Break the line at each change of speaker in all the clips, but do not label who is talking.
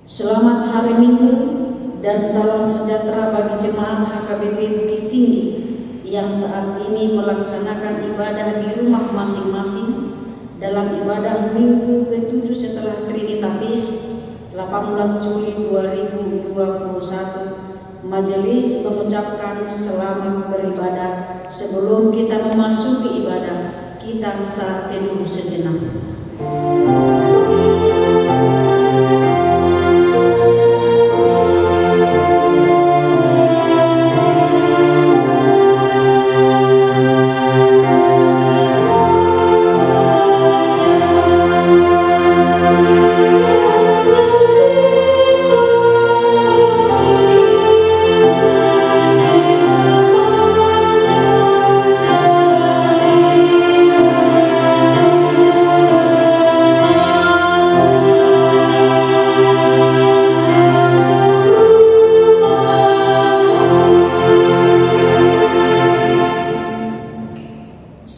Selamat hari Minggu dan salam sejahtera bagi jemaat HKBP Bukit Tinggi yang saat ini melaksanakan ibadah di rumah masing-masing dalam ibadah Minggu ke-7 setelah Trinitatis 18 Juli 2021. Majelis mengucapkan selamat beribadah. Sebelum kita memasuki ibadah, kita saat teduh sejenak.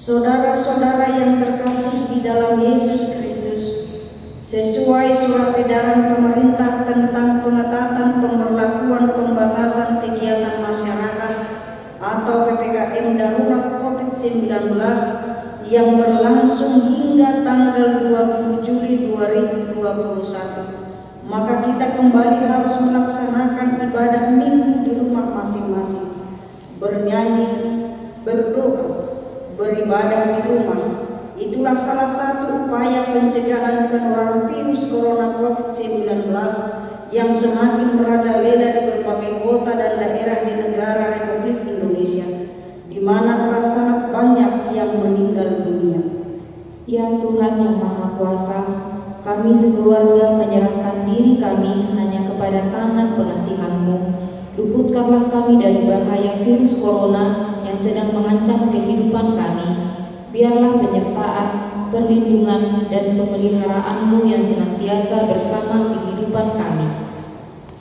Saudara-saudara yang terkasih di dalam Yesus Kristus, sesuai surat edaran pemerintah tentang pengetatan pemberlakuan pembatasan kegiatan masyarakat atau PPKM darurat COVID-19 yang berlangsung hingga tanggal 20 Juli 2021, maka kita kembali harus melaksanakan ibadah Minggu di rumah masing-masing, bernyanyi, berdoa, beribadah di rumah. Itulah salah satu upaya pencegahan penularan virus corona COVID-19 yang semakin merajalela di berbagai kota dan daerah di negara Republik Indonesia, di mana telah sangat banyak yang meninggal dunia.
Ya Tuhan yang Maha Kuasa, kami sekeluarga menyerahkan diri kami hanya kepada tangan pengasihan-Mu. Luputkanlah kami dari bahaya virus corona yang sedang mengancam kehidupan kami. Biarlah penyertaan, perlindungan, dan pemeliharaan-Mu yang senantiasa bersama kehidupan kami.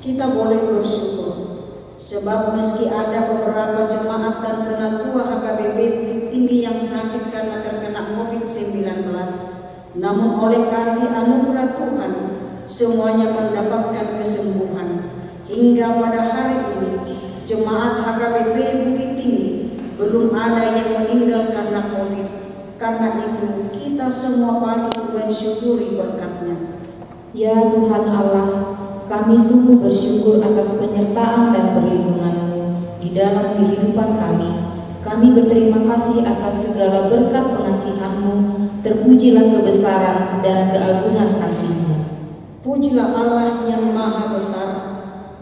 Kita boleh bersyukur, sebab meski ada beberapa jemaat dan penatua HKBP Bukit Tinggi yang sakit karena terkena COVID-19, namun oleh kasih anugerah Tuhan, semuanya mendapatkan kesembuhan. Hingga pada hari ini, jemaat HKBP Bukit Tinggi belum ada yang meninggal karena COVID. Karena itu, kita semua patut mensyukuri berkat-Nya.
Ya Tuhan Allah, kami sungguh bersyukur atas penyertaan dan perlindungan-Mu di dalam kehidupan kami. Kami berterima kasih atas segala berkat pengasihan-Mu. Terpujilah kebesaran dan keagungan kasih-Mu.
Pujilah Allah yang maha besar,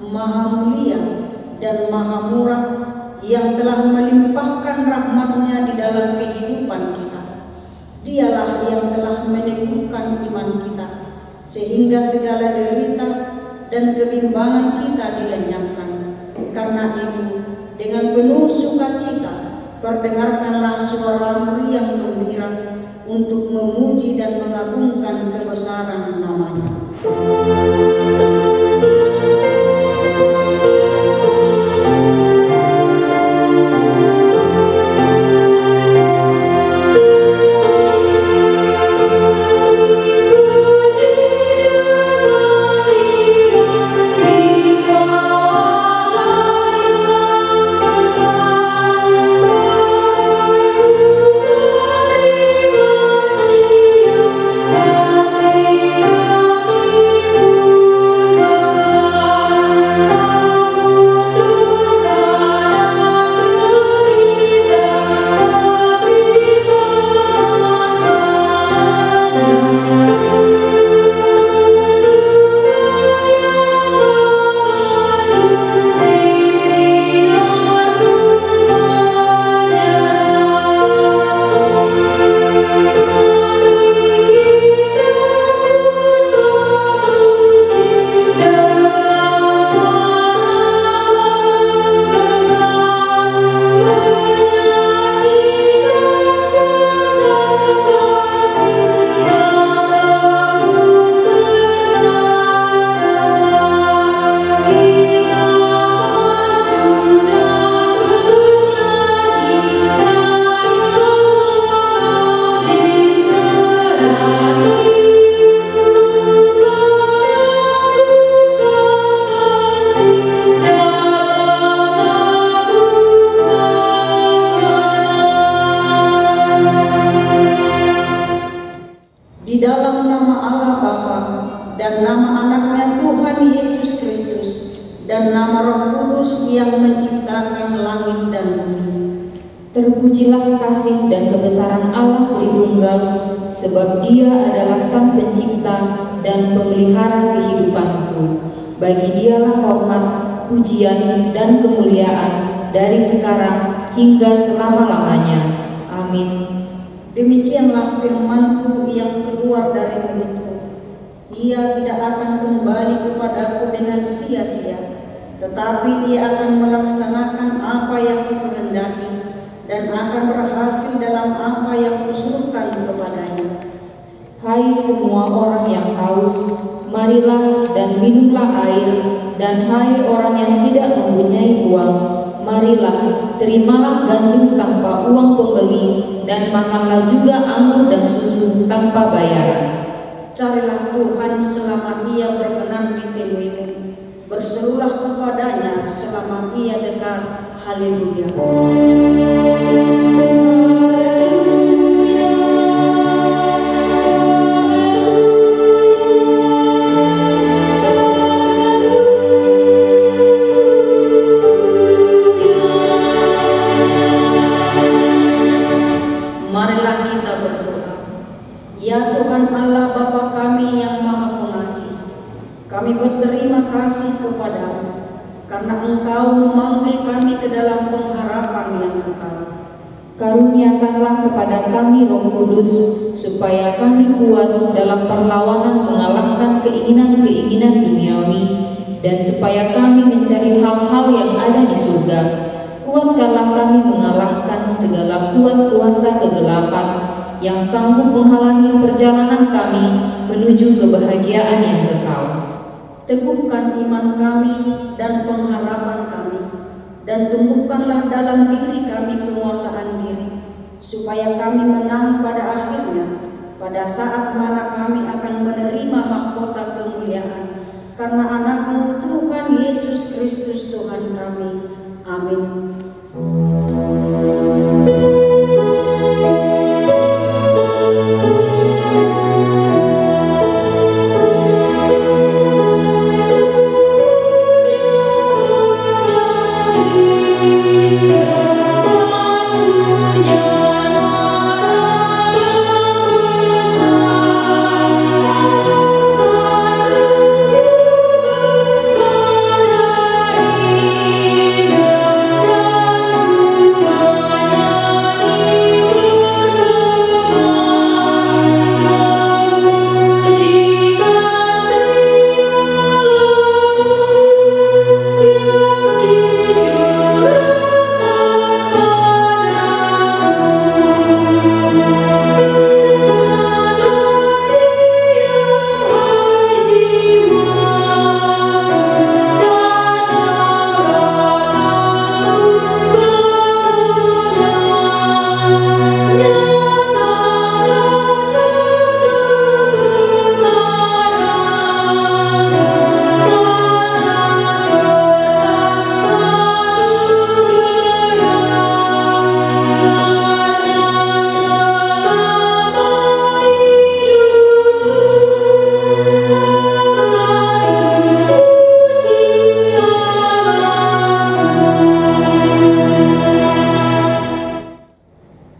maha mulia, dan maha murah, yang telah melimpahkan rahmat-Nya di dalam kehidupan kita. Dialah yang telah meneguhkan iman kita, sehingga segala derita dan kebimbangan kita dilenyapkan. Karena itu, dengan penuh sukacita, perdengarkanlah suara meriam gembira untuk memuji dan mengagungkan kebesaran nama-Nya.
Terima
dan nama Roh Kudus yang menciptakan langit dan bumi.
Terpujilah kasih dan kebesaran Allah Tritunggal, sebab Dia adalah Sang Pencipta dan Pemelihara kehidupanku. Bagi Dialah hormat, pujian, dan kemuliaan dari sekarang hingga selama-lamanya. Amin.
Demikianlah firman-Ku yang keluar dari mulutku. Ia tidak akan kembali kepadaku dengan sia-sia, tetapi Ia akan melaksanakan apa yang Kukehendaki dan akan berhasil dalam apa yang Kusuruhkan kepadanya.
Hai semua orang yang haus, marilah dan minumlah air, dan hai orang yang tidak mempunyai uang, marilah, terimalah gandum tanpa uang pembeli, dan makanlah juga anggur dan susu tanpa bayaran.
Carilah Tuhan selama Ia berkenan ditemuimu, berserulah kepadanya selama Ia dekat. Haleluya. Marilah kita berdoa. Ya Tuhan Allah Bapa kami yang Maha Pengasih, kami berterima kasih kepadamu karena Engkau memanggil kami ke dalam pengharapan yang kekal.
Karuniakanlah kepada kami Roh Kudus, supaya kami kuat dalam perlawanan mengalahkan keinginan-keinginan duniawi, dan supaya kami mencari hal-hal yang ada di surga. Kuatkanlah kami mengalahkan segala kuat kuasa kegelapan yang sanggup menghalangi perjalanan kami menuju kebahagiaan yang kekal.
Teguhkan iman kami dan pengharapan kami, dan tumbuhkanlah dalam diri kami penguasaan diri, supaya kami menang pada akhirnya, pada saat mana kami akan menerima mahkota kemuliaan, karena Anak-Mu Tuhan Yesus Kristus Tuhan kami. Amin.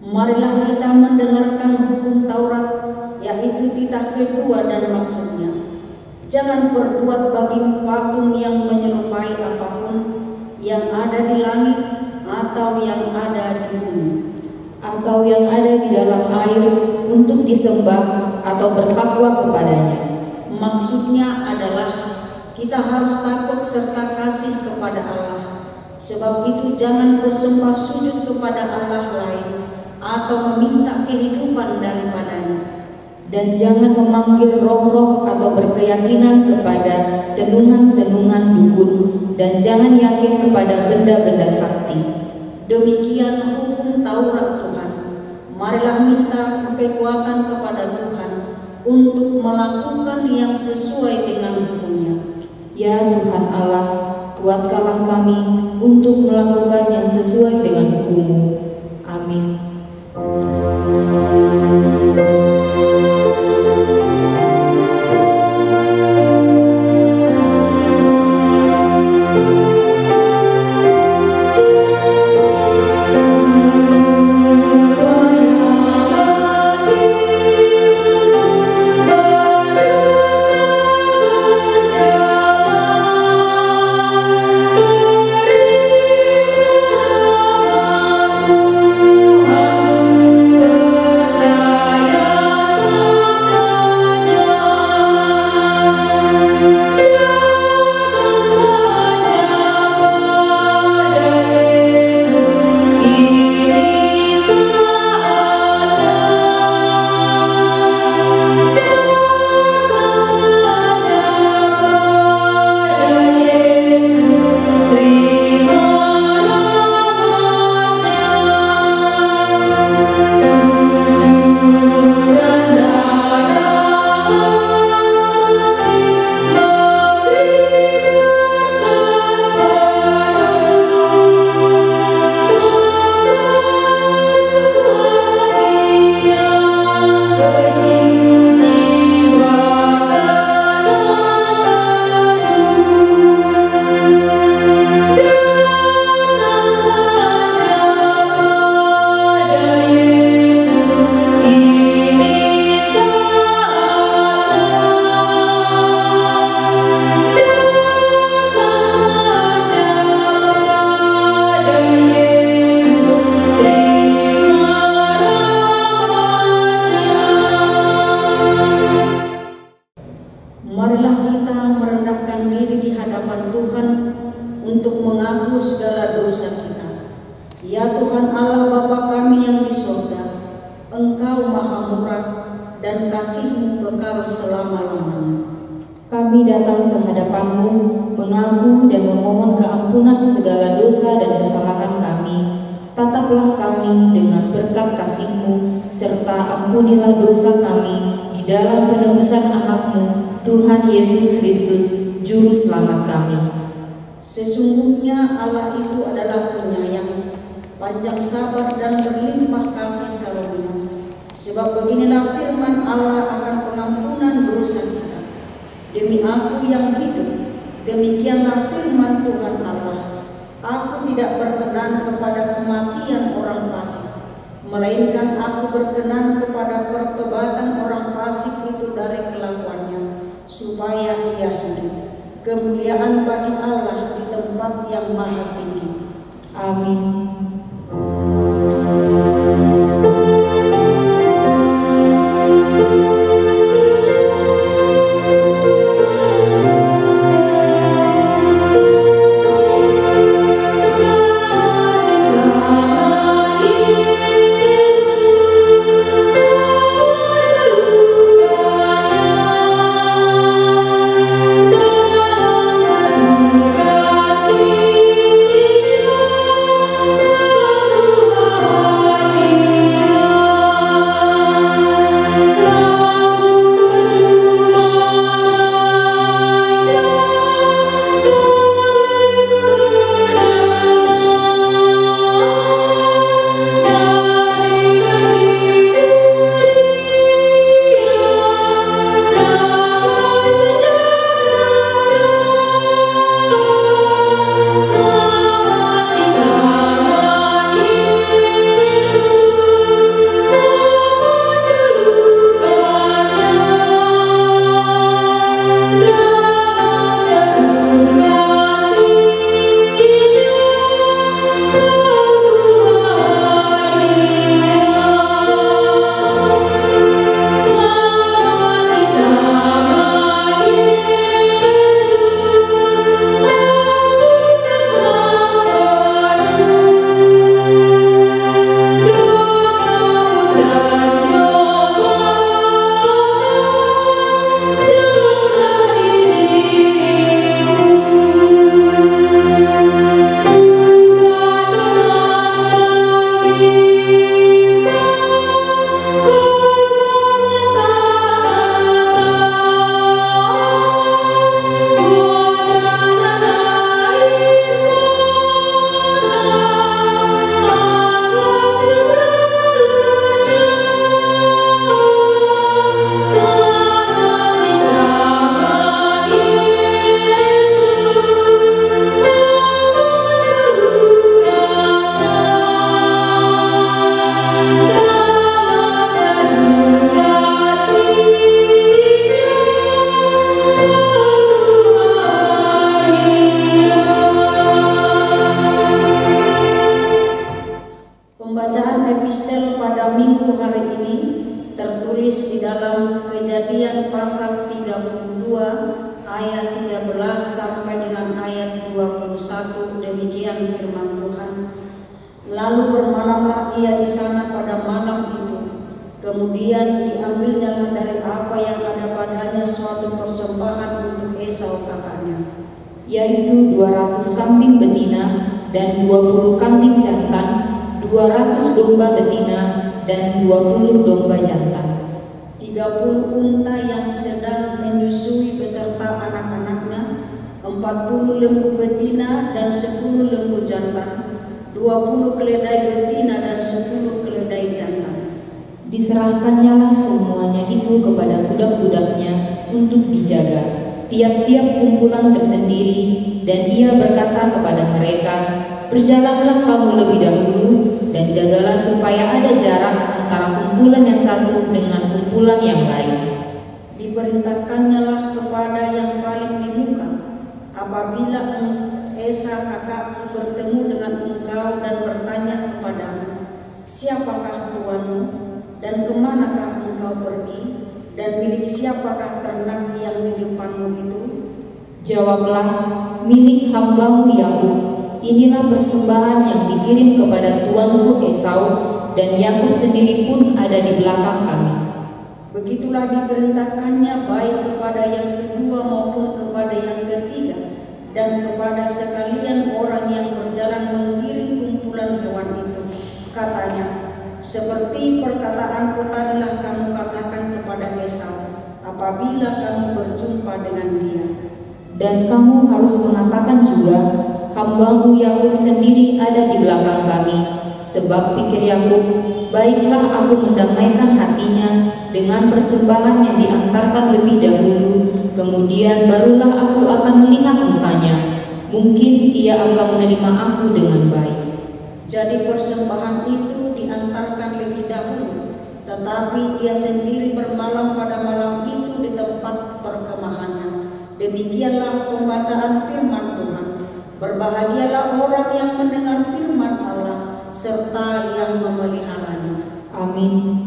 Marilah kita mendengarkan hukum Taurat, yaitu titah kedua dan maksudnya. Jangan berbuat bagimu patung yang menyerupai apapun yang ada di langit atau yang ada di bumi,
atau yang ada di dalam air untuk disembah atau bertakwa kepadanya.
Maksudnya adalah kita harus takut serta kasih kepada Allah. Sebab itu jangan bersembah sujud kepada Allah lain atau meminta kehidupan daripadanya.
Dan jangan memanggil roh-roh atau berkeyakinan kepada tenungan-tenungan dukun, dan jangan yakin kepada benda-benda sakti.
Demikian hukum Taurat Tuhan. Marilah minta kekuatan kepada Tuhan untuk melakukan yang sesuai dengan hukum-Nya.
Ya Tuhan Allah, kuatkanlah kami untuk melakukan yang sesuai dengan hukum-Mu. Amin.
Tuhan untuk mengaku segala dosa kita. Ya Tuhan Allah Bapa kami yang di surga, Engkau maha murah dan kasih-Mu kekal selama-lamanya.
Kami datang ke hadapan-Mu, mengaku dan memohon keampunan segala dosa dan kesalahan kami. Tataplah kami dengan berkat kasih-Mu, serta ampunilah dosa kami di dalam penebusan Anak-Mu, Tuhan Yesus Kristus, Juru Selamat kami.
Sesungguhnya Allah itu adalah penyayang, panjang sabar dan berlimpah kasih karunia. Sebab beginilah firman Allah akan pengampunan dosa kita. Demi Aku yang hidup, demikianlah firman Tuhan Allah, Aku tidak berkenan kepada kematian orang fasik, melainkan Aku berkenan kepada pertobatan orang fasik itu dari kelakuannya, supaya ia hidup. Kemuliaan bagi Allah di tempat yang maha tinggi.
Amin.
Kejadian pasal 32 ayat 13 sampai dengan ayat 21. Demikian firman Tuhan. Lalu bermalamlah ia di sana pada malam itu. Kemudian diambilnyalah dari apa yang ada padanya suatu persembahan untuk Esau kakaknya,
yaitu 200 kambing betina dan 20 kambing jantan, 200 domba betina dan 20 domba jantan,
30 unta yang sedang menyusui beserta anak-anaknya, 40 lembu betina dan 10 lembu jantan, 20 keledai betina dan 10 keledai jantan.
Diserahkannyalah semuanya itu kepada budak-budaknya untuk dijaga, tiap-tiap kumpulan tersendiri, dan ia berkata kepada mereka, "Berjalanlah kamu lebih dahulu dan jagalah supaya ada jarak antara kumpulan yang satu dengan kumpulan yang lain."
Diperintahkannyalah kepada yang paling di muka, apabila Esa kakakmu bertemu dengan engkau dan bertanya kepadamu, "Siapakah tuanmu? Dan kemanakah engkau pergi? Dan milik siapakah ternak yang di depanmu itu?"
Jawablah, milik hambamu Yakub, inilah persembahan yang dikirim kepada tuanku Esau, dan Yakub sendiri pun ada di belakang kami.
Begitulah diperintahkannya baik kepada yang kedua maupun kepada yang ketiga, dan kepada sekalian orang yang berjalan mengiring kumpulan hewan itu. Katanya, seperti perkataanku tadilah kamu katakan kepada Esau, apabila kamu berjumpa dengan dia.
Dan kamu harus mengatakan juga, hambamu Yakub sendiri ada di belakang kami. Sebab pikir Yakub, baiklah aku mendamaikan hatinya dengan persembahan yang diantarkan lebih dahulu, kemudian barulah aku akan melihat mukanya. Mungkin ia akan menerima aku dengan baik.
Jadi persembahan itu diantarkan lebih dahulu, tetapi ia sendiri bermalam pada malam itu di tempat perkemahannya. Demikianlah pembacaan firman Tuhan. Berbahagialah orang yang mendengar firman Allah serta yang memeliharanya.
Amin.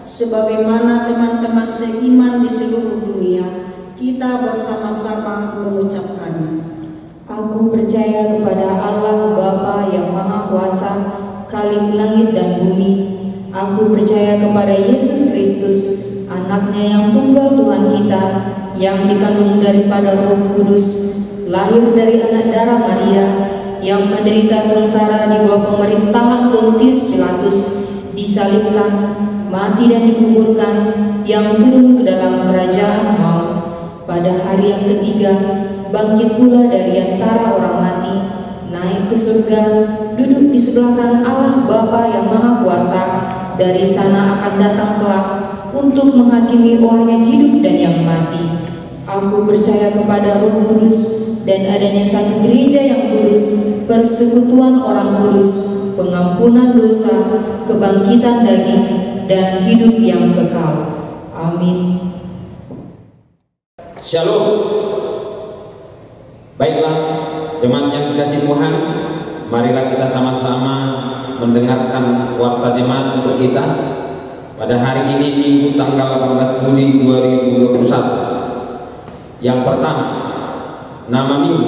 Sebagaimana teman-teman seiman di seluruh dunia, kita bersama-sama mengucapkannya.
Aku percaya kepada Allah Bapa yang Maha Kuasa, Khalik langit dan bumi. Aku percaya kepada Yesus Kristus, anaknya yang tunggal Tuhan kita, yang dikandung daripada Roh Kudus, lahir dari anak darah Maria, yang menderita sengsara di bawah pemerintahan Pontius Pilatus, disalibkan, mati dan dikuburkan, yang turun ke dalam kerajaan maut. Pada hari yang ketiga, bangkit pula dari antara orang mati, naik ke surga, duduk di sebelah kanan Allah Bapa yang Maha Kuasa. Dari sana akan datang kelak untuk menghakimi orang yang hidup dan yang mati. Aku percaya kepada Roh Kudus dan adanya satu gereja yang kudus, persekutuan orang kudus, pengampunan dosa, kebangkitan daging, dan hidup yang kekal. Amin.
Shalom. Baiklah, jemaat yang dikasihi Tuhan, marilah kita sama-sama mendengarkan warta jemaat untuk kita pada hari ini, Minggu tanggal 18 Juli 2021. Yang pertama, nama minggu.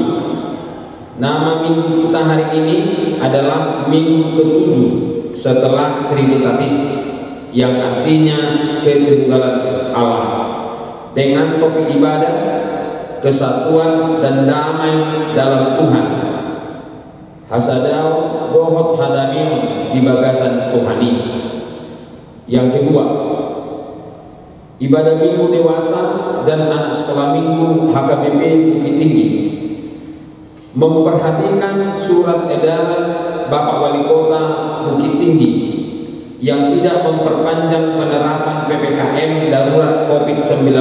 Nama minggu kita hari ini adalah Minggu ke-7 setelah Trinitatis, yang artinya ketunggalan Allah, dengan topik ibadah, kesatuan dan damai dalam Tuhan. Hasadau dohot hadamin di bagasan Tuhani. Yang kedua, ibadah minggu dewasa dan anak sekolah minggu HKBP Bukit Tinggi. Memperhatikan surat edaran Bapak Wali Kota Bukit Tinggi yang tidak memperpanjang penerapan PPKM darurat COVID-19,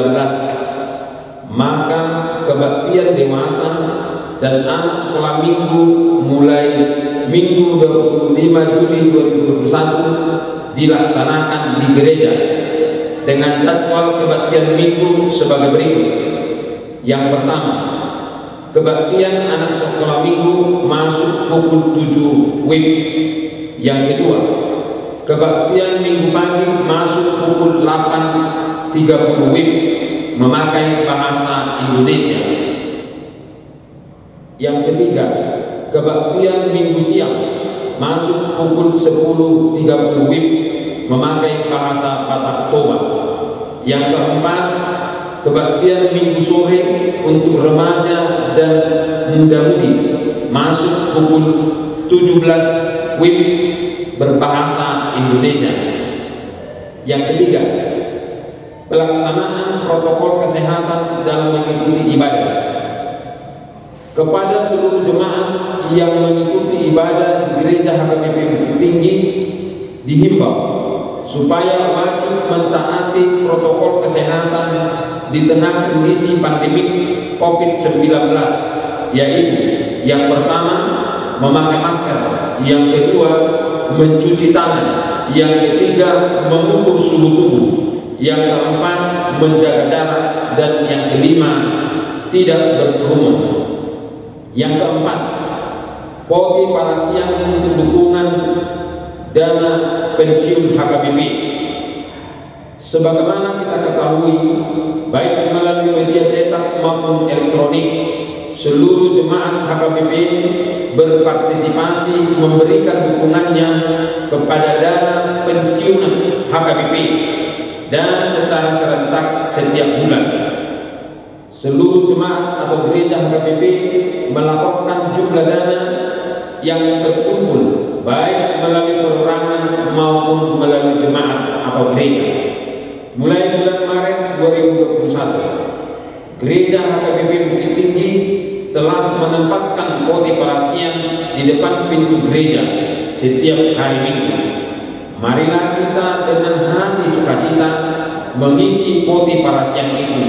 maka kebaktian dewasa dan anak sekolah minggu mulai Minggu 25 Juli 2021 dilaksanakan di gereja dengan jadwal kebaktian minggu sebagai berikut. Yang pertama, kebaktian anak sekolah minggu masuk pukul 7 WIB. Yang kedua, kebaktian minggu pagi masuk pukul 8.30 WIB memakai bahasa Indonesia. Yang ketiga, kebaktian minggu siang masuk pukul 10.30 WIB memakai bahasa Batak Toba. Yang keempat, kebaktian minggu sore untuk remaja dan muda-mudi masuk pukul 17 WIB berbahasa Indonesia. Yang ketiga, pelaksanaan protokol kesehatan dalam mengikuti ibadah. Kepada seluruh jemaat yang mengikuti ibadah di Gereja HKBP Bukit Tinggi dihimbau supaya wajib mentaati protokol kesehatan di tengah kondisi pandemik COVID-19, yaitu yang pertama memakai masker, yang kedua mencuci tangan, yang ketiga mengukur suhu tubuh, yang keempat menjaga jarak, dan yang kelima tidak berkerumun. Yang keempat, poti parasian untuk dukungan dana pensiun HKBP. Sebagaimana kita ketahui, baik melalui media cetak maupun elektronik, seluruh jemaat HKBP berpartisipasi memberikan dukungannya kepada dana pensiun HKBP dan secara serentak setiap bulan. Seluruh jemaat atau gereja HKBP melaporkan jumlah dana yang terkumpul baik melalui perorangan maupun melalui jemaat atau gereja. Mulai bulan Maret 2021, gereja HKBP Bukit Tinggi telah menempatkan poti parasian di depan pintu gereja setiap hari Minggu. Marilah kita dengan hati sukacita mengisi poti parasian itu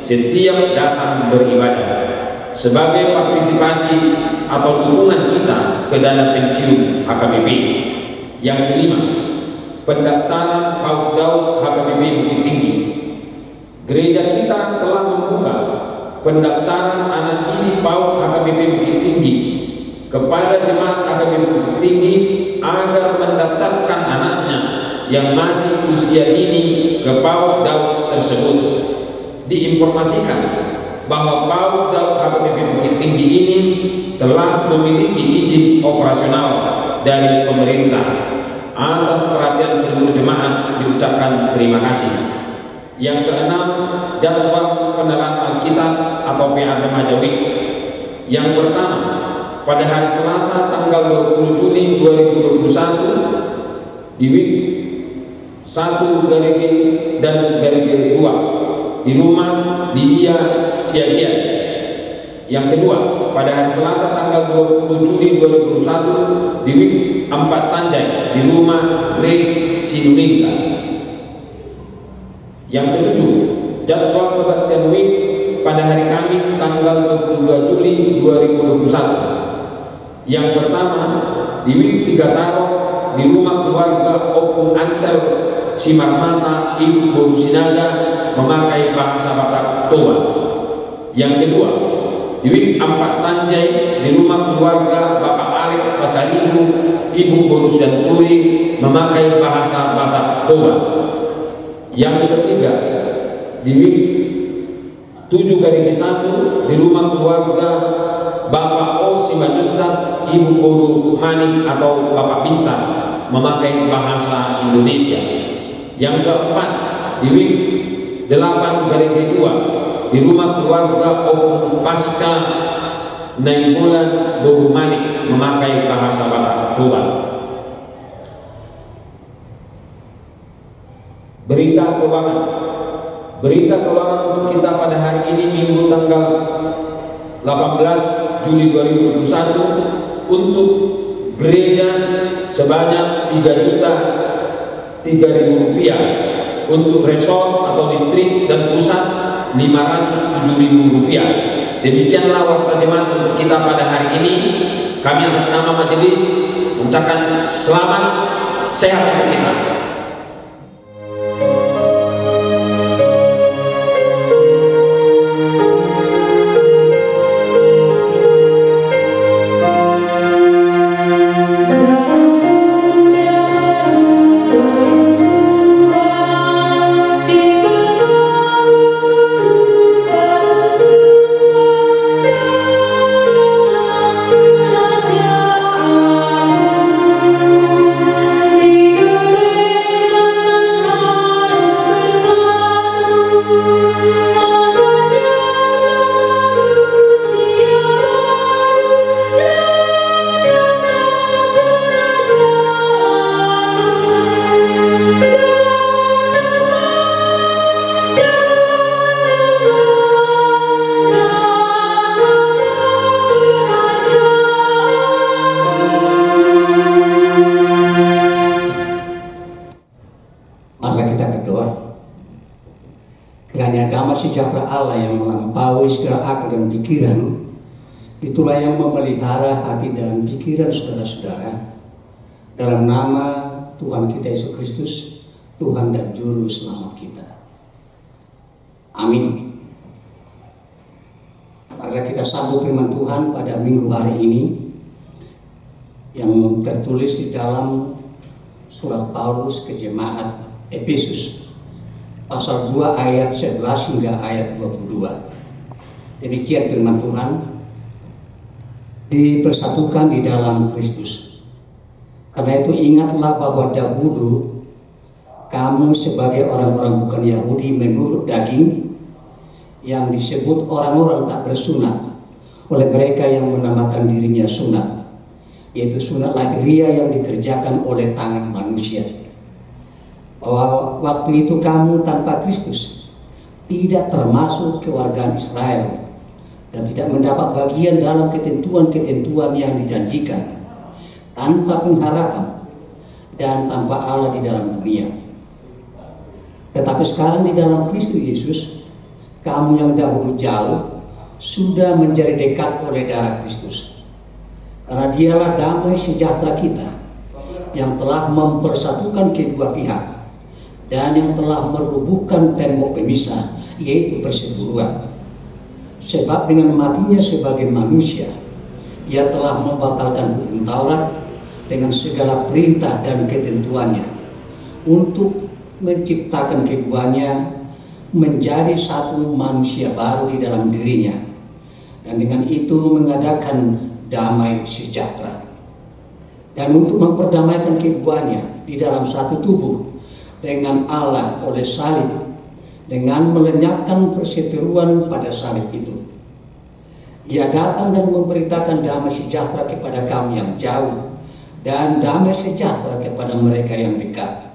setiap datang beribadah sebagai partisipasi atau dukungan kita ke dana pensiun HKBP. Yang kelima, pendaftaran PAUD DAUD HKBP Bukit Tinggi. Gereja kita telah membuka pendaftaran anak didik PAUD HKBP Bukit Tinggi kepada jemaat HKBP Bukit Tinggi agar mendaftarkan anaknya yang masih usia dini ke PAUD DAUD tersebut. Diinformasikan bahwa PAUD DAUD HKBP Bukit Tinggi ini telah memiliki izin operasional dari pemerintah. Atas perhatian seluruh jemaat diucapkan terima kasih. Yang keenam, jadwal penerapan Alkitab atau PR Remaja Week. Yang pertama, pada hari Selasa tanggal 20 Juni 2021 di week 1 Garege dan Garege 2 di rumah Lydia Siagian. Yang kedua, pada hari Selasa tanggal 20 Juni 2021 di week 4 Sanjay di rumah Grace Sinulinga. Yang ketujuh, jadwal kebaktian week pada hari Kamis tanggal 22 Juli 2021. Yang pertama, di week 3 Taro di rumah keluarga Opung Ansel Simarmata Ibu Boru Sinaga memakai bahasa Batak Toba. Yang kedua, di week 4 Sanjay di rumah keluarga Bapak Alek Pasaribu Ibu Boru Santuri memakai bahasa Batak Toba. Yang ketiga, di week 7 Garigi 1 di rumah keluarga Bapak O Simanjuntak Ibu Boru Manik atau Bapak Binsa memakai bahasa Indonesia. Yang keempat, di week 8 Garigi 2 di rumah keluarga Opung Pasca Nainggolan Boru Manik memakai bahasa Batak Toba. Berita keuangan. Berita keuangan untuk kita pada hari ini Minggu tanggal 18 Juli 2021 untuk gereja sebanyak 3.003.000 rupiah, untuk resort atau distrik dan pusat 507.000 rupiah. Demikianlah warta jemaat untuk kita pada hari ini. Kami atas nama majelis mengucapkan selamat sehat untuk kita.
membawa segala akal dan pikiran, itulah yang memelihara hati dan pikiran saudara-saudara. Dalam nama Tuhan kita Yesus Kristus, Tuhan dan Juru Selamat kita. Amin. Mari kita sambut firman Tuhan pada minggu hari ini yang tertulis di dalam surat Paulus ke jemaat Efesus, pasal 2 ayat 11 hingga ayat 22. Demikian firman Tuhan. Dipersatukan di dalam Kristus. Karena itu ingatlah bahwa dahulu kamu sebagai orang-orang bukan Yahudi menurut daging, yang disebut orang-orang tak bersunat oleh mereka yang menamakan dirinya sunat, yaitu sunat lahiriah yang dikerjakan oleh tangan manusia. Bahwa waktu itu kamu tanpa Kristus tidak termasuk keluarga Israel dan tidak mendapat bagian dalam ketentuan-ketentuan yang dijanjikan, tanpa pengharapan dan tanpa Allah di dalam dunia. Tetapi sekarang di dalam Kristus Yesus, kamu yang dahulu jauh sudah menjadi dekat oleh darah Kristus. Karena dialah damai sejahtera kita yang telah mempersatukan kedua pihak dan yang telah merubuhkan tembok pemisah, yaitu perseteruan. Sebab dengan matinya sebagai manusia, ia telah membatalkan hukum Taurat dengan segala perintah dan ketentuannya, untuk menciptakan keduanya menjadi satu manusia baru di dalam dirinya, dan dengan itu mengadakan damai sejahtera, dan untuk memperdamaikan keduanya di dalam satu tubuh dengan Allah oleh salib, dengan melenyapkan perseteruan pada salib itu. Ia datang dan memberitakan damai sejahtera kepada kamu yang jauh dan damai sejahtera kepada mereka yang dekat.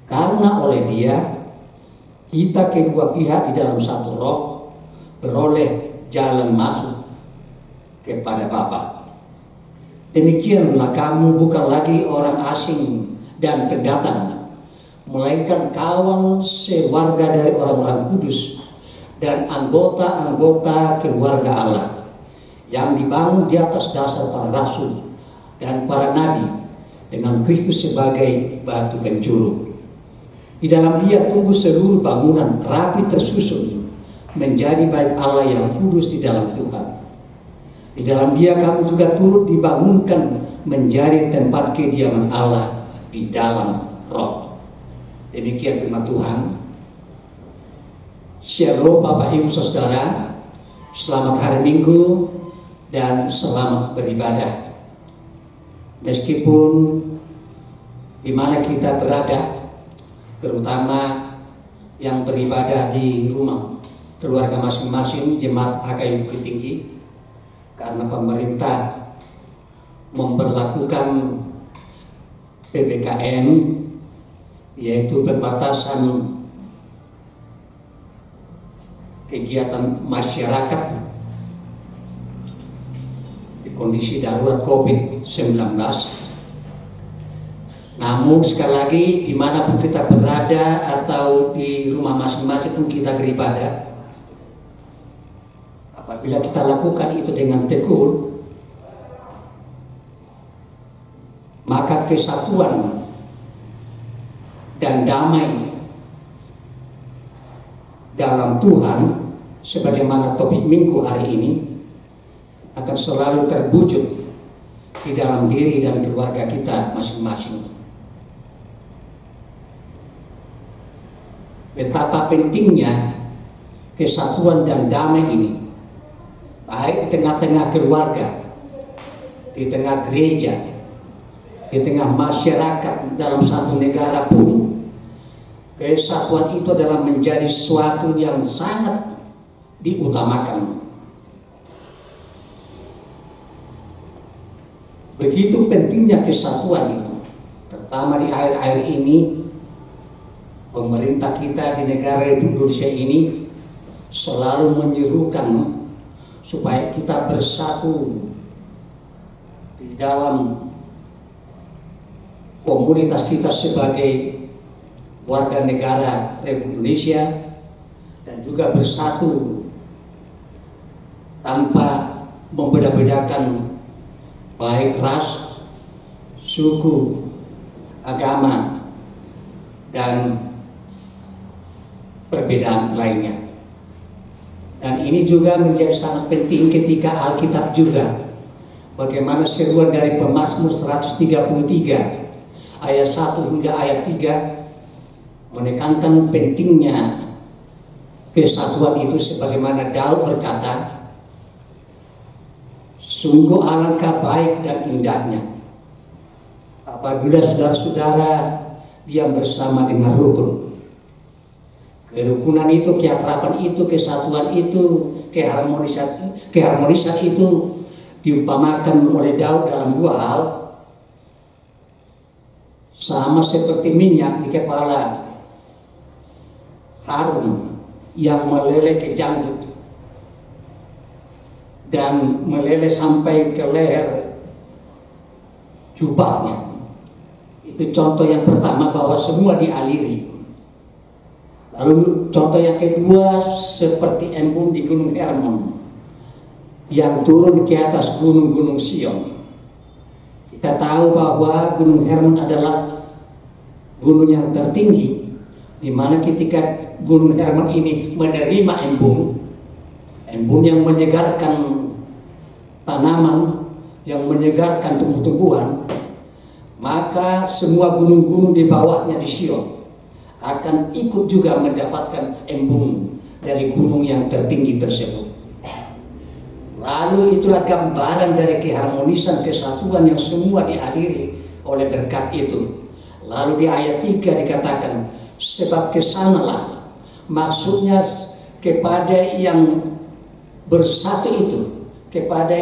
Karena oleh Dia kita kedua pihak di dalam satu roh beroleh jalan masuk kepada Bapa. Demikianlah kamu bukan lagi orang asing dan pendatang, melainkan kawan sewarga dari orang-orang kudus dan anggota-anggota keluarga Allah, yang dibangun di atas dasar para rasul dan para nabi, dengan Kristus sebagai batu penjuru. Di dalam Dia tumbuh seluruh bangunan rapi tersusun menjadi bait Allah yang kudus di dalam Tuhan. Di dalam Dia kamu juga turut dibangunkan menjadi tempat kediaman Allah di dalam Roh. Demikian firman Tuhan. Shalom Bapak Ibu Saudara, selamat hari Minggu dan selamat beribadah. Meskipun di mana kita berada, terutama yang beribadah di rumah keluarga masing-masing jemaat HKI Bukit Tinggi, karena pemerintah memberlakukan PPKM, yaitu pembatasan kegiatan masyarakat di kondisi darurat COVID-19. Namun sekali lagi, dimanapun kita berada atau di rumah masing-masing pun kita beribadah, apabila kita lakukan itu dengan tekun, maka kesatuan dan damai dalam Tuhan, sebagaimana topik minggu hari ini, akan selalu terwujud di dalam diri dan keluarga kita masing-masing. Betapa pentingnya kesatuan dan damai ini, baik di tengah-tengah keluarga, di tengah gereja, di tengah masyarakat dalam satu negara pun. Kesatuan itu adalah menjadi sesuatu yang sangat diutamakan. Begitu pentingnya kesatuan itu, terutama di akhir-akhir ini. Pemerintah kita di negara Republik Indonesia ini selalu menyerukan supaya kita bersatu di dalam komunitas kita sebagai warga negara Republik Indonesia, dan juga bersatu tanpa membeda-bedakan baik ras, suku, agama, dan perbedaan lainnya. Dan ini juga menjadi sangat penting ketika Alkitab juga, bagaimana seruan dari Pemazmur 133 ayat 1 hingga ayat 3 menekankan pentingnya kesatuan itu, sebagaimana Daud berkata, sungguh alangkah baik dan indahnya apabila saudara-saudara diam bersama dengan rukun. Kerukunan itu, keakraban itu, kesatuan itu, keharmonisan itu diumpamakan oleh Daud dalam dua hal. Sama seperti minyak di kepala Harun yang meleleh ke janggut dan meleleh sampai ke leher jubahnya. Itu contoh yang pertama, bahwa semua dialiri. Lalu contoh yang kedua, seperti embun di Gunung Hermon yang turun ke atas gunung-gunung Sion. Kita tahu bahwa Gunung Hermon adalah gunung yang tertinggi, di mana ketika Gunung Hermon ini menerima embun yang menyegarkan tanaman, yang menyegarkan tumbuh-tumbuhan, maka semua gunung-gunung di bawahnya di Sion akan ikut juga mendapatkan embun dari gunung yang tertinggi tersebut. Lalu itulah gambaran dari keharmonisan, kesatuan yang semua dialiri oleh berkat itu. Lalu di ayat 3 dikatakan, sebab kesanalah, maksudnya kepada yang bersatu itu, kepada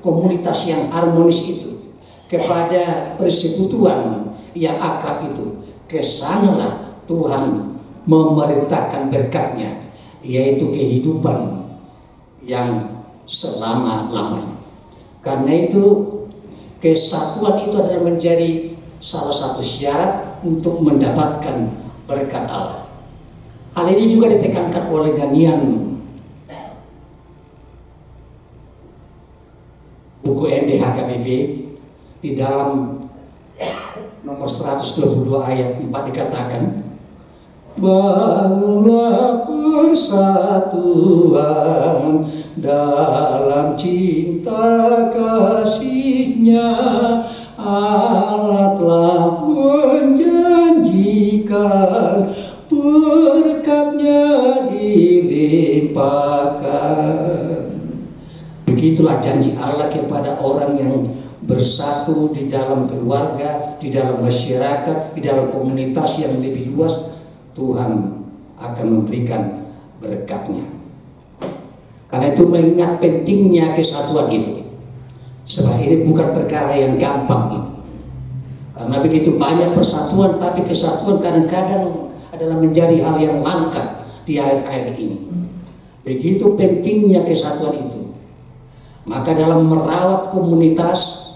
komunitas yang harmonis itu, kepada persekutuan yang akrab itu, kesanalah Tuhan memerintahkan berkat-Nya, yaitu kehidupan yang selama-lamanya. Karena itu kesatuan itu adalah menjadi salah satu syarat untuk mendapatkan berkat Allah. Hal ini juga ditekankan oleh Ghanaian buku NDHKBV di dalam nomor 122 ayat 4 dikatakan, bangunlah persatuan dalam cinta kasih-Nya, Allah telah menjanjikan berkat-Nya dilimpahkan. Begitulah janji Allah kepada orang yang bersatu di dalam keluarga, di dalam masyarakat, di dalam komunitas yang lebih luas. Tuhan akan memberikan berkat-Nya. Karena itu mengingat pentingnya kesatuan itu, sebab ini bukan perkara yang gampang ini. Karena begitu banyak persatuan, tapi kesatuan kadang-kadang adalah menjadi hal yang langka di akhir-akhir ini. Begitu pentingnya kesatuan itu, maka dalam merawat komunitas,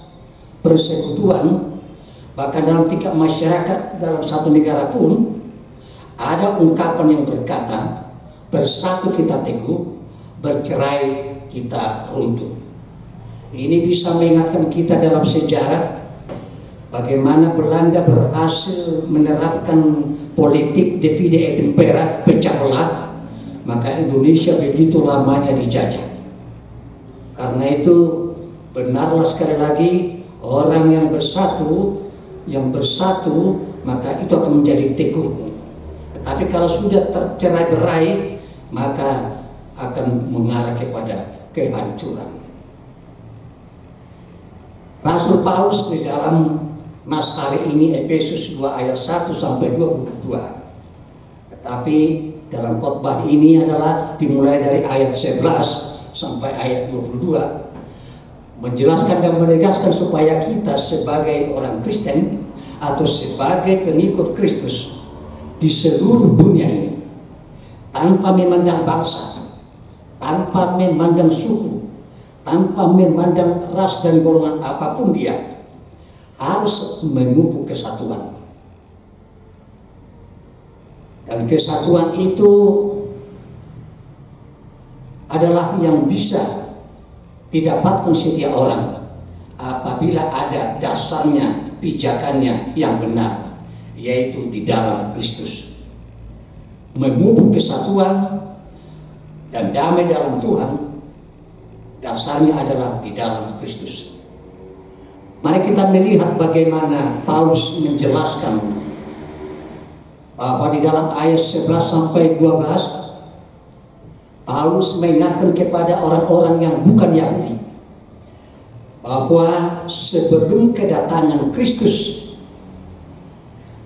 persekutuan, bahkan dalam tingkat masyarakat dalam satu negara pun, ada ungkapan yang berkata, bersatu kita teguh, bercerai kita runtuh. Ini bisa mengingatkan kita dalam sejarah bagaimana Belanda berhasil menerapkan politik divide et impera, pecah belah, maka Indonesia begitu lamanya dijajah. Karena itu benarlah sekali lagi, orang yang bersatu maka itu akan menjadi teguh. Tapi kalau sudah tercerai berai, maka akan mengarah kepada kehancuran. Rasul Paulus di dalam nas hari ini, Efesus 2 ayat 1 sampai 22. Tetapi dalam khotbah ini adalah dimulai dari ayat 11 sampai ayat 22, menjelaskan dan menegaskan supaya kita sebagai orang Kristen atau sebagai pengikut Kristus di seluruh dunia ini, tanpa memandang bangsa, tanpa memandang suku, tanpa memandang ras dan golongan apapun dia, harus memupuk kesatuan. Dan kesatuan itu adalah yang bisa didapatkan setiap orang apabila ada dasarnya, pijakannya yang benar, yaitu di dalam Kristus. Memupuk kesatuan dan damai dalam Tuhan, dasarnya adalah di dalam Kristus. Mari kita melihat bagaimana Paulus menjelaskan bahwa di dalam ayat 11 sampai 12 Paulus mengingatkan kepada orang-orang yang bukan Yahudi bahwa sebelum kedatangan Kristus,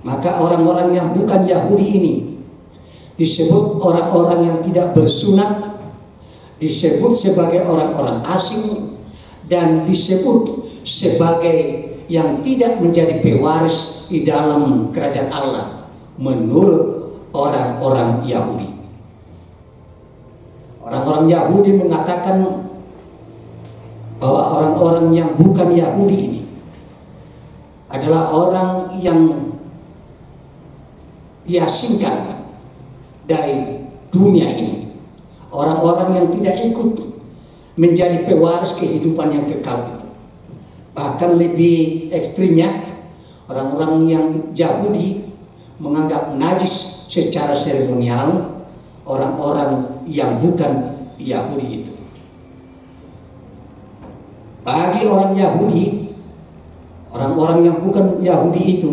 maka orang-orang yang bukan Yahudi ini disebut orang-orang yang tidak bersunat, disebut sebagai orang-orang asing, dan disebut sebagai yang tidak menjadi pewaris di dalam kerajaan Allah menurut orang-orang Yahudi. Orang-orang Yahudi mengatakan bahwa orang-orang yang bukan Yahudi ini adalah orang yang diasingkan dari dunia ini, orang-orang yang tidak ikut menjadi pewaris kehidupan yang kekal itu. Bahkan lebih ekstrimnya, orang-orang yang Yahudi menganggap najis secara seremonial orang-orang yang bukan Yahudi itu. Bagi orang Yahudi, orang-orang yang bukan Yahudi itu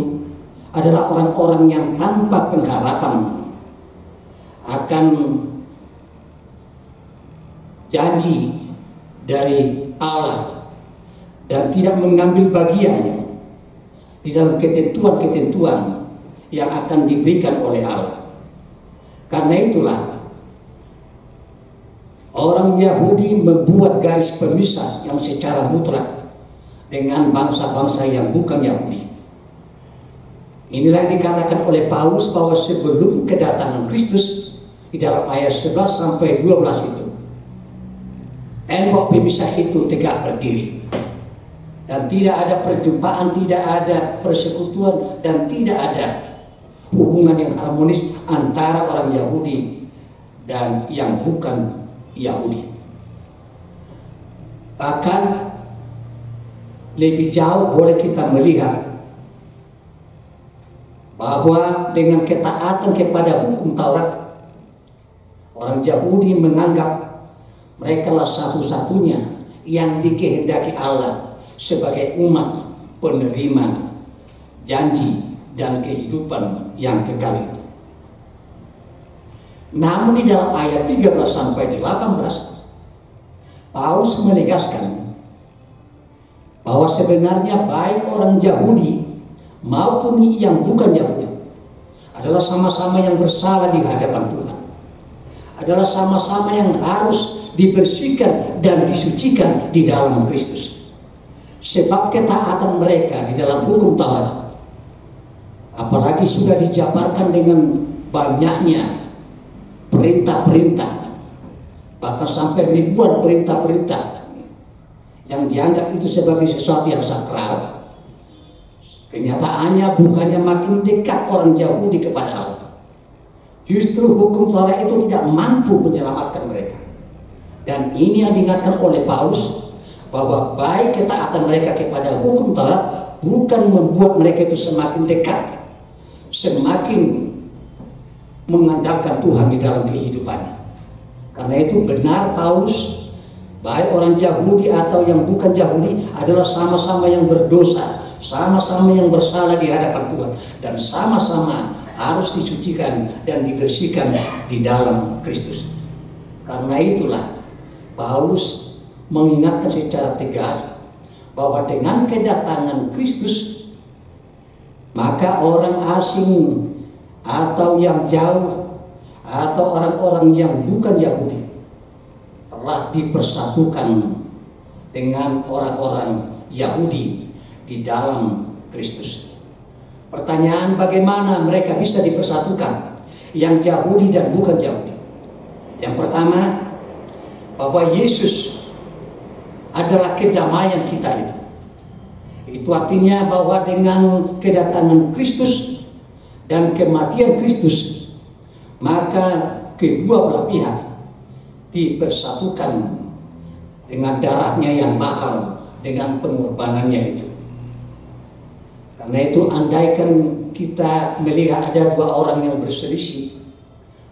adalah orang-orang yang tanpa pengharapan akan janji dari Allah dan tidak mengambil bagian di dalam ketentuan-ketentuan yang akan diberikan oleh Allah. Karena itulah orang Yahudi membuat garis pemisah yang secara mutlak dengan bangsa-bangsa yang bukan Yahudi. Inilah yang dikatakan oleh Paulus bahwa sebelum kedatangan Kristus di dalam ayat 11 sampai 12 itu, tembok pemisah itu tegak berdiri. Dan tidak ada perjumpaan, tidak ada persekutuan, dan tidak ada hubungan yang harmonis antara orang Yahudi dan yang bukan Yahudi. Bahkan lebih jauh boleh kita melihat bahwa dengan ketaatan kepada hukum Taurat, orang Yahudi menganggap mereka lah satu-satunya yang dikehendaki Allah sebagai umat penerima janji dan kehidupan yang kekal itu. Namun di dalam ayat 13 sampai 18 Paulus menegaskan bahwa sebenarnya baik orang Yahudi maupun yang bukan Yahudi adalah sama-sama yang bersalah di hadapan Tuhan, adalah sama-sama yang harus dibersihkan dan disucikan di dalam Kristus. Sebab ketaatan mereka di dalam hukum Taurat, apalagi sudah dijabarkan dengan banyaknya perintah-perintah, bahkan sampai ribuan perintah-perintah yang dianggap itu sebagai sesuatu yang sakral, kenyataannya bukannya makin dekat orang Yahudi kepada Allah. Justru hukum Taurat itu tidak mampu menyelamatkan mereka. Dan ini yang diingatkan oleh Paulus, bahwa baik ketaatan mereka kepada hukum Taurat bukan membuat mereka itu semakin dekat, semakin mengandalkan Tuhan di dalam kehidupannya. Karena itu benar Paulus, baik orang Yahudi atau yang bukan Yahudi adalah sama-sama yang berdosa, sama-sama yang bersalah di hadapan Tuhan, dan sama-sama harus disucikan dan dibersihkan di dalam Kristus. Karena itulah Paulus mengingatkan secara tegas bahwa dengan kedatangan Kristus, maka orang asing atau yang jauh atau orang-orang yang bukan Yahudi telah dipersatukan dengan orang-orang Yahudi di dalam Kristus. Pertanyaan, bagaimana mereka bisa dipersatukan, yang Yahudi dan bukan Yahudi? Yang pertama, bahwa Yesus adalah kedamaian kita itu. Itu artinya bahwa dengan kedatangan Kristus dan kematian Kristus, maka kedua belah pihak dipersatukan dengan darahnya yang mahal, dengan pengorbanannya itu. Karena itu andaikan kita melihat ada dua orang yang berselisih,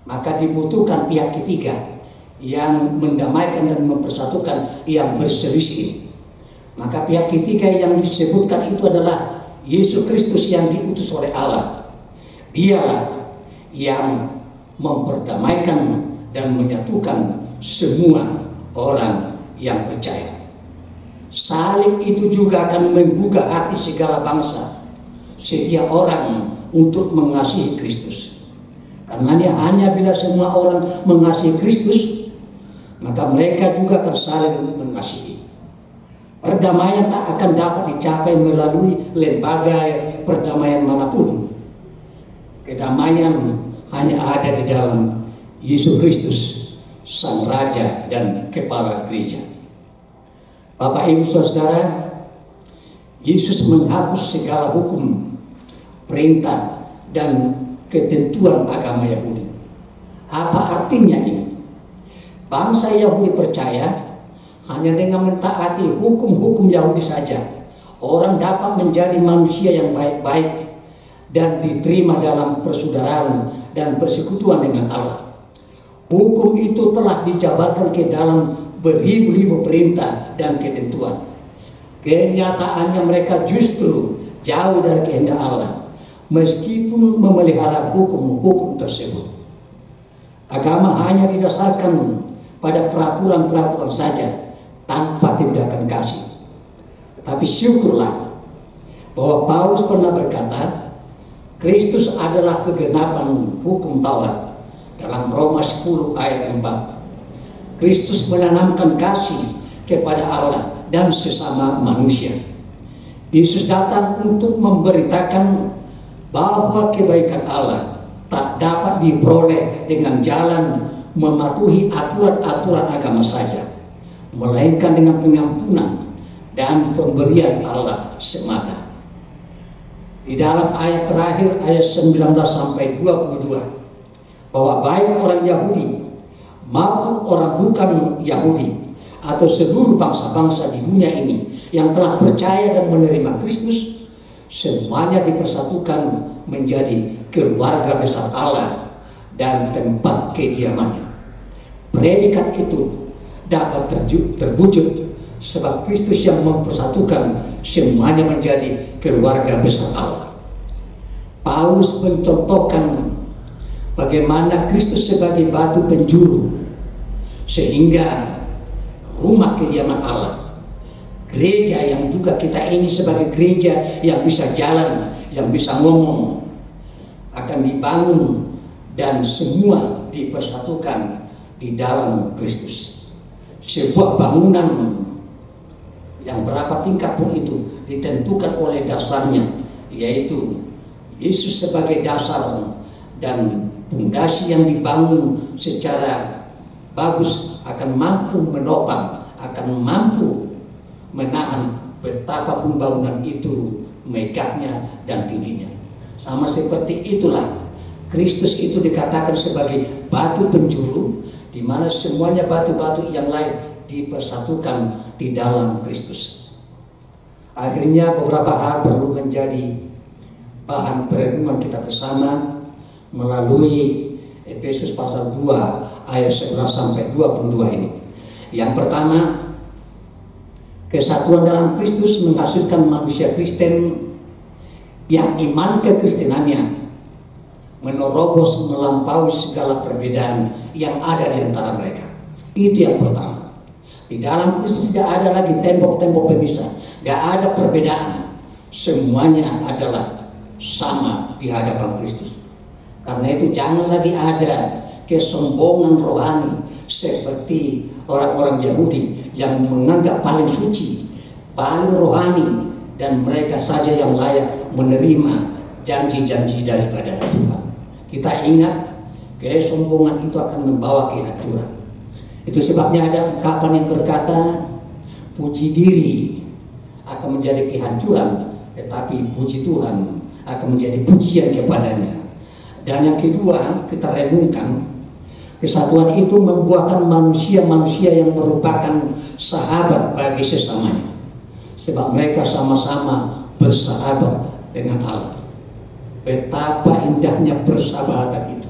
maka dibutuhkan pihak ketiga yang mendamaikan dan mempersatukan yang berselisih. Maka pihak ketiga yang disebutkan itu adalah Yesus Kristus yang diutus oleh Allah. Dialah yang memperdamaikan dan menyatukan semua orang yang percaya. Salib itu juga akan menggugah hati segala bangsa, setiap orang untuk mengasihi Kristus. Karena hanya bila semua orang mengasihi Kristus, maka mereka juga akan saling mengasihi. Perdamaian tak akan dapat dicapai melalui lembaga perdamaian manapun. Kedamaian hanya ada di dalam Yesus Kristus, Sang Raja dan Kepala Gereja. Bapak Ibu Saudara, Yesus menghapus segala hukum, perintah, dan ketentuan agama Yahudi. Apa artinya ini? Bangsa Yahudi percaya hanya dengan mentaati hukum-hukum Yahudi saja orang dapat menjadi manusia yang baik-baik dan diterima dalam persaudaraan dan persekutuan dengan Allah. Hukum itu telah dijabarkan ke dalam beribu-ribu perintah dan ketentuan. Kenyataannya mereka justru jauh dari kehendak Allah, meskipun memelihara hukum-hukum tersebut. Agama hanya didasarkan pada peraturan-peraturan saja, tanpa tindakan kasih. Tapi syukurlah bahwa Paulus pernah berkata, Kristus adalah kegenapan hukum Taurat dalam Roma 10 ayat 4. Kristus menanamkan kasih kepada Allah dan sesama manusia. Yesus datang untuk memberitakan bahwa kebaikan Allah tak dapat diperoleh dengan jalan mematuhi aturan-aturan agama saja, melainkan dengan pengampunan dan pemberian Allah semata. Di dalam ayat terakhir, ayat 19 sampai 22, bahwa baik orang Yahudi maupun orang bukan Yahudi atau seluruh bangsa-bangsa di dunia ini yang telah percaya dan menerima Kristus, semuanya dipersatukan menjadi keluarga besar Allah dan tempat kediamannya. Predikat itu dapat terwujud sebab Kristus yang mempersatukan semuanya menjadi keluarga besar Allah. Paulus mencontohkan bagaimana Kristus sebagai batu penjuru sehingga rumah kediaman Allah, gereja yang juga kita ini sebagai gereja yang bisa jalan, yang bisa ngomong, akan dibangun dan semua dipersatukan di dalam Kristus. Sebuah bangunan yang berapa tingkat pun itu ditentukan oleh dasarnya, yaitu Yesus sebagai dasar, dan pondasi yang dibangun secara bagus akan mampu menopang, akan mampu menahan betapapun bangunan itu megahnya dan tingginya. Sama seperti itulah Kristus itu dikatakan sebagai batu penjuru, di mana semuanya batu-batu yang lain dipersatukan di dalam Kristus. Akhirnya beberapa hal perlu menjadi bahan perenungan kita bersama melalui Efesus pasal 2 ayat 11 sampai 22 ini. Yang pertama, kesatuan dalam Kristus menghasilkan manusia Kristen yang iman kekristenannya menerobos melampaui segala perbedaan yang ada di antara mereka. Itu yang pertama. Di dalam Kristus tidak ada lagi tembok-tembok pemisah, tidak ada perbedaan. Semuanya adalah sama di hadapan Kristus. Karena itu jangan lagi ada kesombongan rohani seperti orang-orang Yahudi yang menganggap paling suci, paling rohani, dan mereka saja yang layak menerima janji-janji daripada Tuhan. Kita ingat, kesombongan itu akan membawa kehancuran. Itu sebabnya ada ungkapan yang berkata, puji diri akan menjadi kehancuran, tetapi puji Tuhan akan menjadi pujian kepadanya. Dan yang kedua, kita renungkan Kesatuan itu membuahkan manusia-manusia yang merupakan sahabat bagi sesamanya, sebab mereka sama-sama bersahabat dengan Allah. Betapa indahnya persahabatan itu.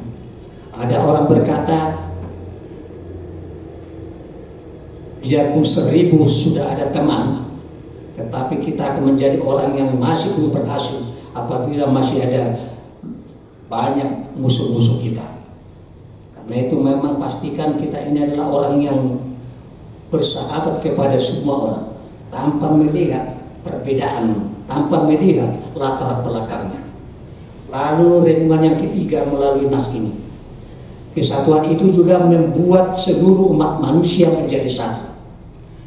Ada orang berkata, biarpun 1000 sudah ada teman, tetapi kita akan menjadi orang yang masih belum berhasil apabila masih ada banyak musuh-musuh kita. Karena itu memang pastikan kita ini adalah orang yang bersahabat kepada semua orang, tanpa melihat perbedaan, tanpa melihat latar belakangnya. Lalu renungan yang ketiga melalui nas ini, kesatuan itu juga membuat seluruh umat manusia menjadi satu,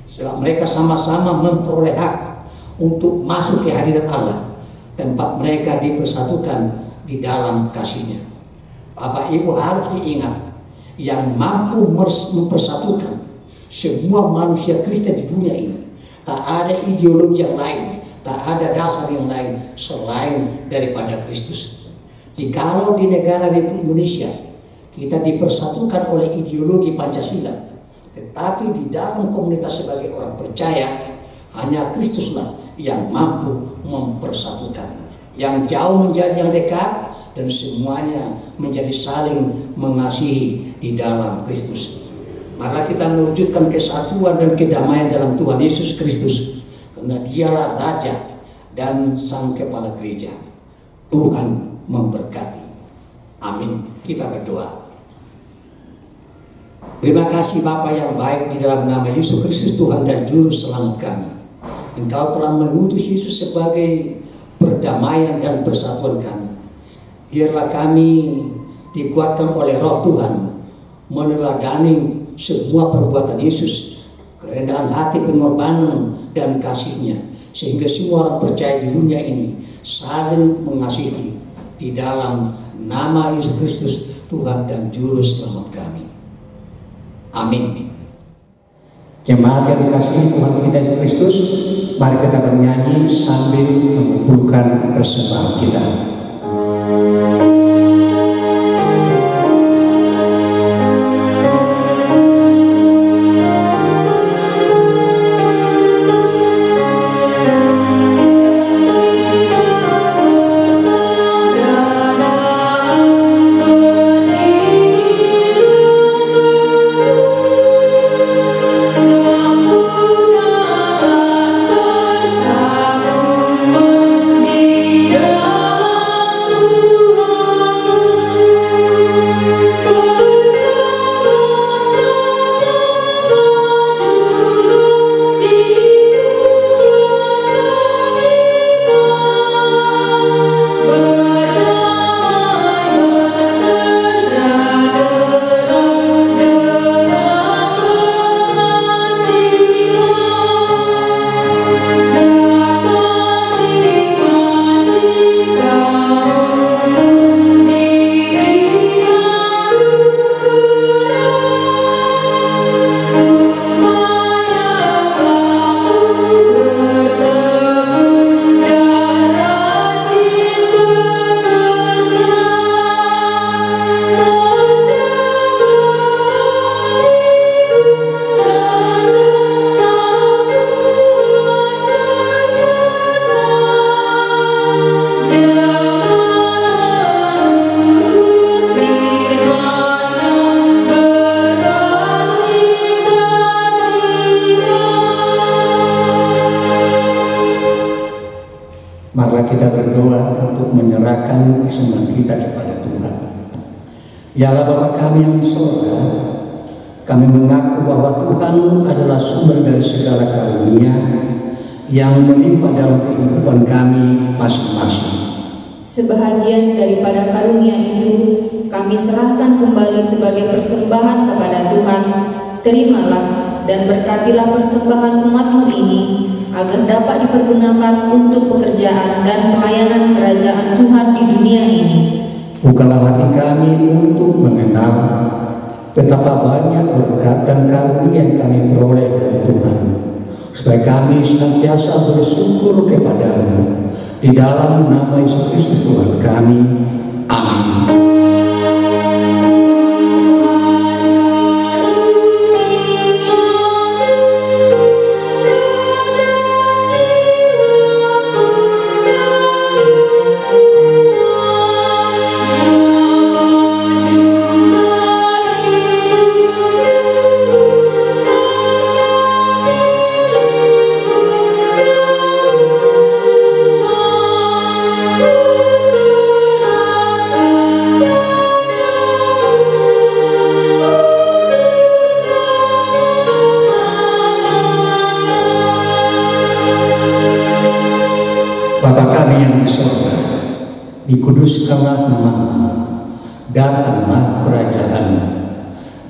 sebab mereka sama-sama memperoleh hak untuk masuk ke hadirat Allah, tempat mereka dipersatukan di dalam kasih-Nya. Bapak Ibu harus diingat, yang mampu mempersatukan semua manusia Kristen di dunia ini, tak ada ideologi yang lain, tak ada dasar yang lain selain daripada Kristus. Jikalau di negara Republik Indonesia kita dipersatukan oleh ideologi Pancasila, tetapi di dalam komunitas sebagai orang percaya, hanya Kristuslah yang mampu mempersatukan. Yang jauh menjadi yang dekat, dan semuanya menjadi saling mengasihi di dalam Kristus. Marilah kita mewujudkan kesatuan dan kedamaian dalam Tuhan Yesus Kristus, karena Dialah Raja dan Sang Kepala Gereja. Tuhan memberkati. Amin. Kita berdoa. Terima kasih Bapa yang baik, di dalam nama Yesus Kristus Tuhan dan Juru Selamat kami. Engkau telah mengutus Yesus sebagai perdamaian dan persatuan kami. Biarlah kami dikuatkan oleh Roh Tuhan, meneladani semua perbuatan Yesus, kerendahan hati, pengorbanan dan kasih-Nya, sehingga semua orang percaya di dunia ini saling mengasihi di dalam nama Yesus Kristus Tuhan dan Juru Selamat kami. Amin.
Jemaat yang dikasihi Tuhan kita Yesus Kristus, mari kita bernyanyi sambil mengumpulkan persembahan kita. Marilah kita berdoa untuk menyerahkan persembahan kita kepada Tuhan. Ya Allah Bapa kami yang di surga, kami mengaku bahwa Tuhan adalah sumber dari segala karunia yang melimpah dalam kehidupan kami masing-masing.
Sebahagian daripada karunia itu kami serahkan kembali sebagai persembahan kepada Tuhan. Terimalah dan berkatilah persembahan umat-Mu ini, agar dapat dipergunakan untuk pekerjaan dan pelayanan kerajaan Tuhan di dunia ini.
Bukalah hati kami untuk mengenal betapa banyak berkat dan karunia yang kami peroleh dari Tuhan, supaya kami senantiasa bersyukur kepada-Mu. Di dalam nama Yesus Kristus Tuhan kami. Amin. Bapa kami yang di surga, dikuduskanlah namamu, datanglah kerajaan-Mu,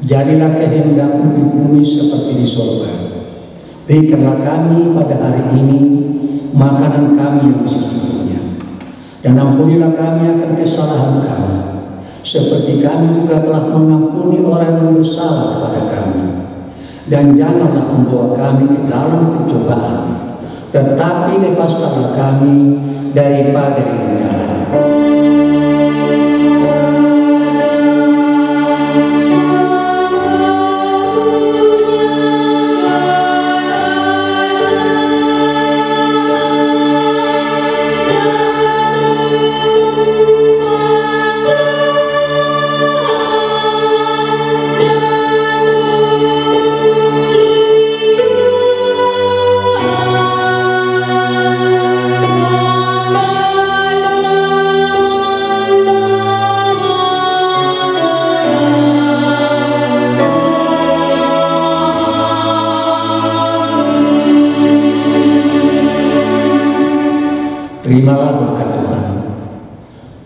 jadilah kehendak-Mu di bumi seperti di surga. Berikanlah kami pada hari ini makanan kami yang secukupnya, dan ampunilah kami akan kesalahan kami, seperti kami juga telah mengampuni orang yang bersalah kepada kami. Dan janganlah membawa kami ke dalam pencobaan, tetapi lepaskanlah kami daripada yang jahat. Terimalah berkat Tuhan.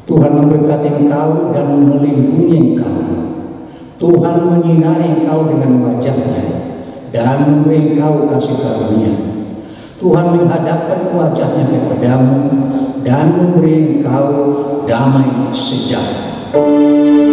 Tuhan memberkati engkau dan melindungi engkau. Tuhan menyinari engkau dengan wajah-Nya dan memberi engkau kasih karunia. Tuhan menghadapkan wajah-Nya kepadamu dan memberi engkau damai sejahtera.